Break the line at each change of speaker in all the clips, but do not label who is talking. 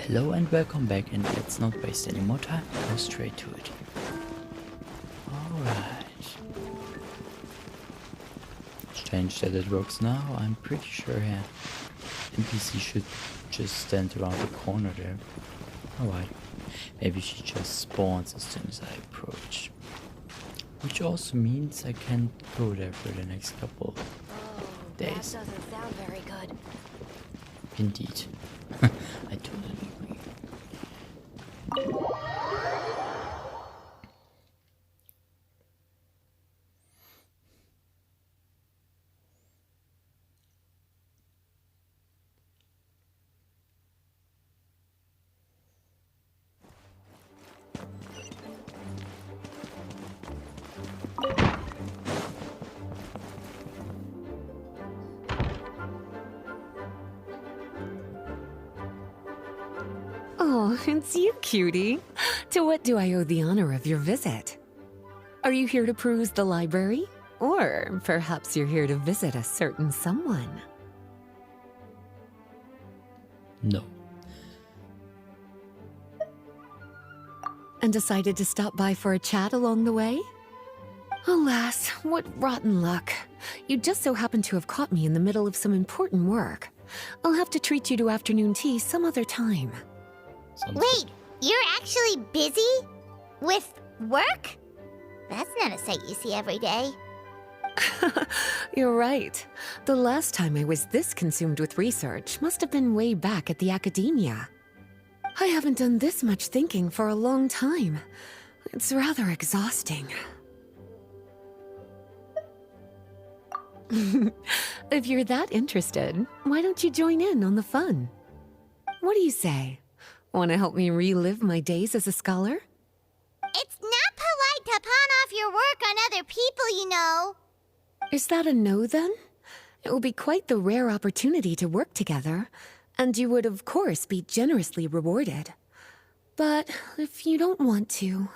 Hello and welcome back, and let's not waste any more time, go straight to it. Alright. Strange that it works now. I'm pretty sure NPC should just stand around the corner there. Alright. Maybe she just spawns as soon as I approach. Which also means I can go there for the next couple days.
That doesn't sound very good.
Indeed. I totally agree.
Oh, it's you, cutie. To what do I owe the honor of your visit? Are you here to peruse the library? Or perhaps you're here to visit a certain someone?
No.
And decided to stop by for a chat along the way? Alas, what rotten luck. You just so happen to have caught me in the middle of some important work. I'll have to treat you to afternoon tea some other time.
Wait, you're actually busy? With work? That's not a sight you see every day.
You're right. The last time I was this consumed with research must have been way back at the academia. I haven't done this much thinking for a long time. It's rather exhausting. If you're that interested, why don't you join in on the fun? What do you say? Want to help me relive my days as a scholar?
It's not polite to pawn off your work on other people, you know.
Is that a no, then? It will be quite the rare opportunity to work together, and you would, of course, be generously rewarded. But if you don't want to...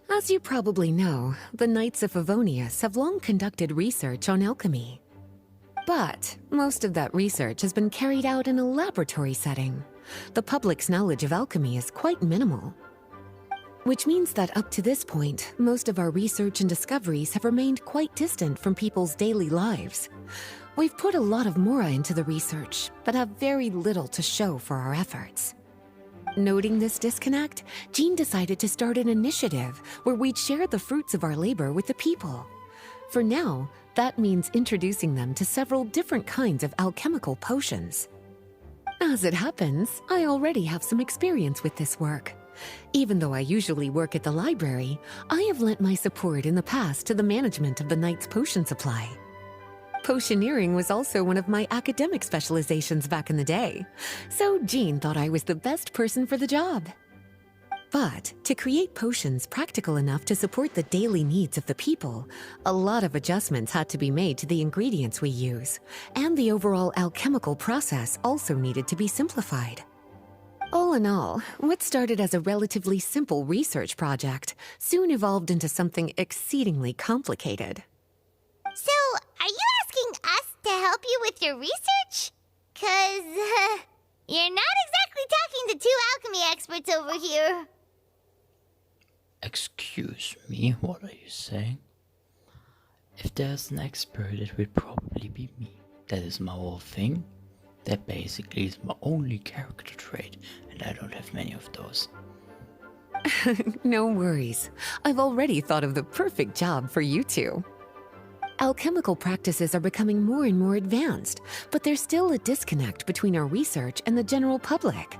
As you probably know, the Knights of Favonius have long conducted research on alchemy. But most of that research has been carried out in a laboratory setting. The public's knowledge of alchemy is quite minimal. Which means that up to this point, most of our research and discoveries have remained quite distant from people's daily lives. We've put a lot of mora into the research, but have very little to show for our efforts. Noting this disconnect, Jean decided to start an initiative where we'd share the fruits of our labor with the people. For now, that means introducing them to several different kinds of alchemical potions. As it happens, I already have some experience with this work. Even though I usually work at the library, I have lent my support in the past to the management of the Knight's potion supply. Potioneering was also one of my academic specializations back in the day, so Jean thought I was the best person for the job. But to create potions practical enough to support the daily needs of the people, a lot of adjustments had to be made to the ingredients we use, and the overall alchemical process also needed to be simplified. All in all, what started as a relatively simple research project soon evolved into something exceedingly complicated.
So, are you asking us to help you with your research? 'Cause, you're not exactly talking to two alchemy experts over here.
Excuse me, what are you saying? If there's an expert, it will probably be me. That is my whole thing. That basically is my only character trait, and I don't have many of those.
No worries. I've already thought of the perfect job for you two. Alchemical practices are becoming more and more advanced, but there's still a disconnect between our research and the general public.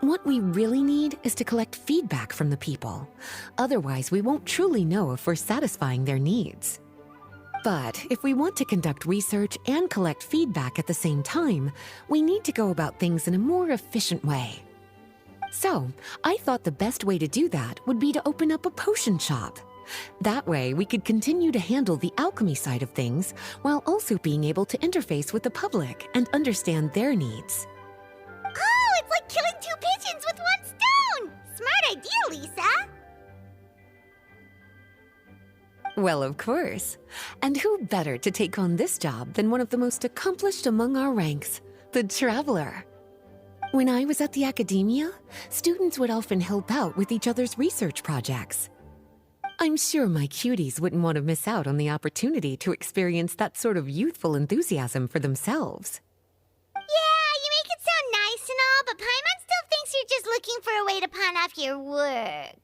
What we really need is to collect feedback from the people. Otherwise, we won't truly know if we're satisfying their needs. But if we want to conduct research and collect feedback at the same time, we need to go about things in a more efficient way. So, I thought the best way to do that would be to open up a potion shop. That way, we could continue to handle the alchemy side of things while also being able to interface with the public and understand their needs.
Oh, it's like killing two pigeons with one stone! Smart idea, Lisa!
Well, of course. And who better to take on this job than one of the most accomplished among our ranks, the Traveler. When I was at the academia, students would often help out with each other's research projects. I'm sure my cuties wouldn't want to miss out on the opportunity to experience that sort of youthful enthusiasm for themselves.
Yeah, you make it sound nice and all, but Paimon still thinks you're just looking for a way to pawn off your work.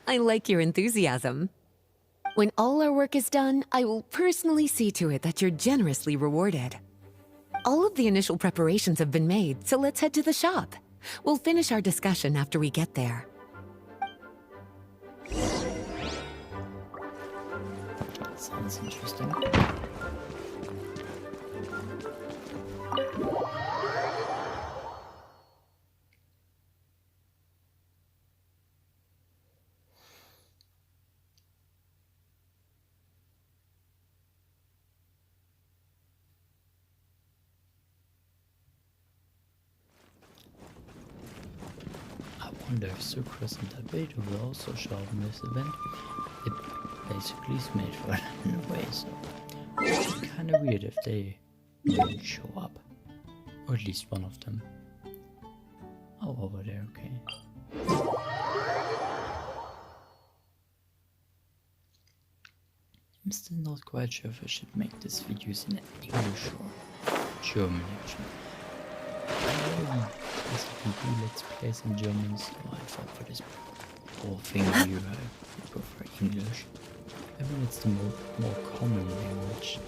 I like your enthusiasm. When all our work is done, I will personally see to it that you're generously rewarded. All of the initial preparations have been made, so let's head to the shop. We'll finish our discussion after we get there.
Sounds interesting. I wonder if Sucrose and Albedo will also show up in this event. It basically is made for it in a way, so it's kinda weird if they won't show up. Or at least one of them. Oh, over there, okay. I'm still not quite sure if I should make this videos in English or German actually. Basically do let's plays in German, so I thought for this whole thing here I prefer English. I mean it's the more common language.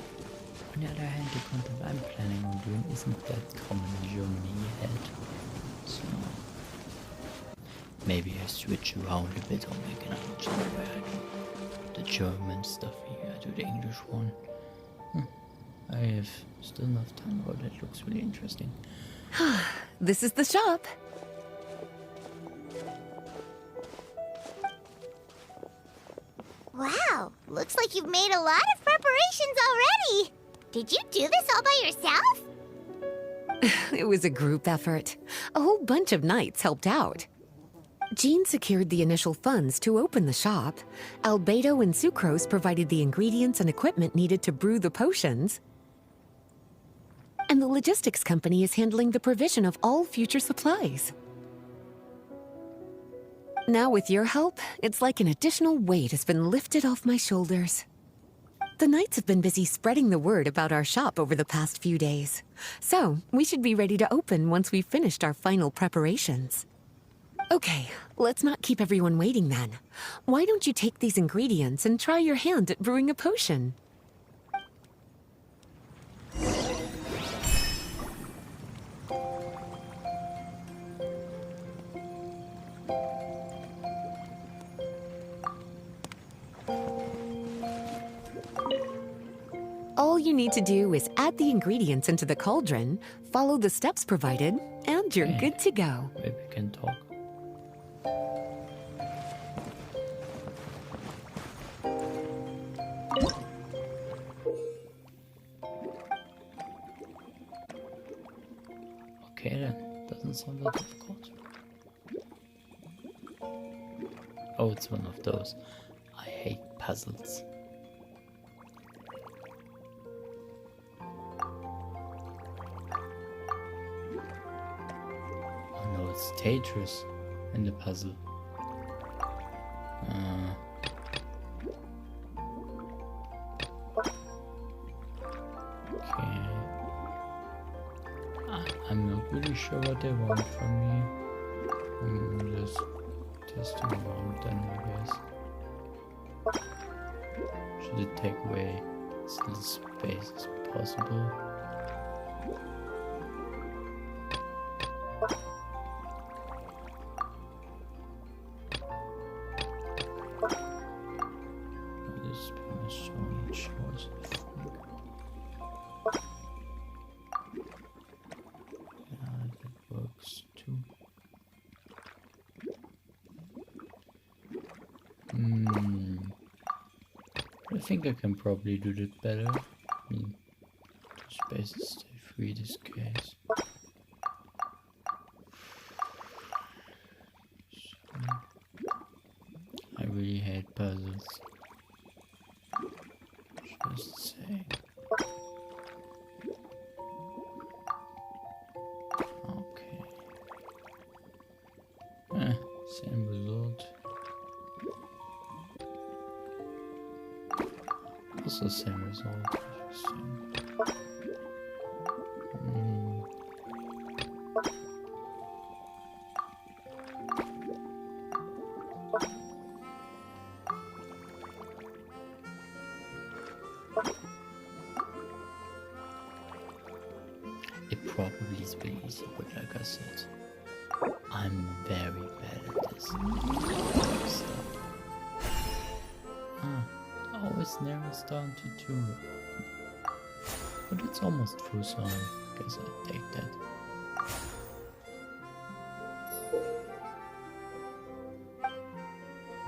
On the other hand, the content I'm planning on doing isn't that common in Germany yet. So maybe I switch around a bit or make another channel where I do the German stuff here, I do the English one. I have still enough time, but that looks really interesting.
This is the shop.
Wow, looks like you've made a lot of preparations already. Did you do this all by yourself?
It was a group effort. A whole bunch of knights helped out. Jean secured the initial funds to open the shop. Albedo and Sucrose provided the ingredients and equipment needed to brew the potions. And the logistics company is handling the provision of all future supplies. Now with your help, it's like an additional weight has been lifted off my shoulders. The knights have been busy spreading the word about our shop over the past few days. So, we should be ready to open once we've finished our final preparations. Okay, let's not keep everyone waiting then. Why don't you take these ingredients and try your hand at brewing a potion? All you need to do is add the ingredients into the cauldron, follow the steps provided, and you're good to go.
Maybe we can talk. Okay then, doesn't sound that difficult. Oh, it's one of those. I hate puzzles. Oh no, it's Tetris in the puzzle. Okay. I'm not really sure what they want from me. I'm just testing around then, I guess. Should it take away as little space as possible? This is pretty much the only choice, I think. Yeah, that works too. I think I can probably do that better. I mean, the spaces stay free this case. So, I really hate puzzles. Just saying. Same result. Also same result. Interesting. It probably is very easy, but like I said, I'm very bad at this stuff. Always narrows down to 2. But it's almost full, so I guess I'll take that. I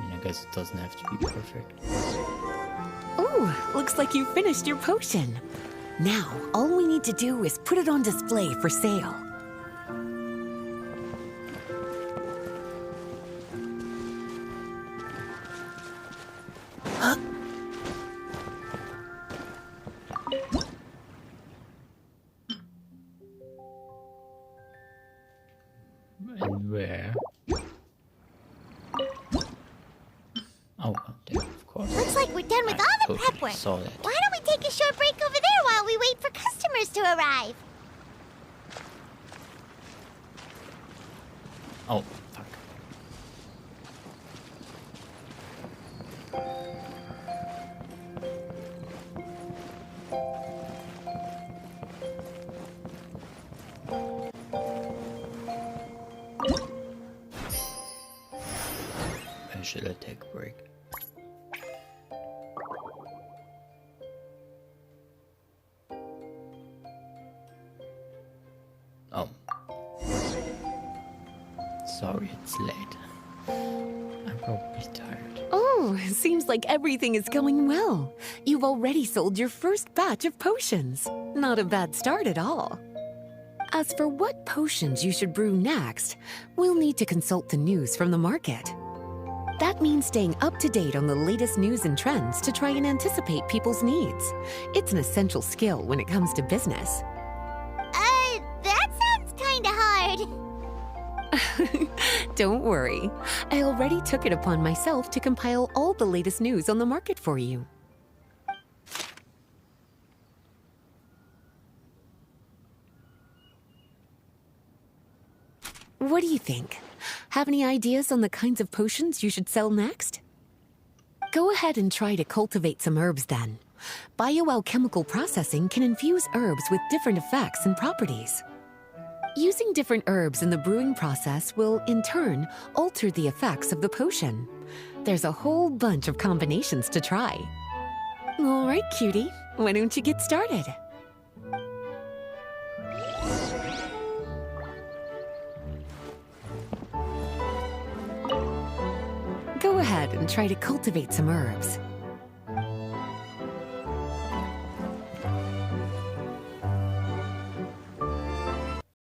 mean, I guess it doesn't have to be perfect.
Oh, looks like you finished your potion. Now, all we need to do is put it on display for sale.
And where? Oh, there, of course.
Looks like we're done with all the prep work.
Saw that.
Why don't we take a short break over there while we wait for customers to arrive?
Oh, fuck. When should I take a break? Oh. Sorry, it's late. I'm probably tired.
Oh, seems like everything is going well. You've already sold your first batch of potions. Not a bad start at all. As for what potions you should brew next, we'll need to consult the news from the market. That means staying up to date on the latest news and trends to try and anticipate people's needs. It's an essential skill when it comes to business.
That sounds kinda hard.
Don't worry. I already took it upon myself to compile all the latest news on the market for you. What do you think? Have any ideas on the kinds of potions you should sell next? Go ahead and try to cultivate some herbs then. Bioalchemical processing can infuse herbs with different effects and properties. Using different herbs in the brewing process will, in turn, alter the effects of the potion. There's a whole bunch of combinations to try. All right, cutie, why don't you get started? Go ahead and try to cultivate some herbs.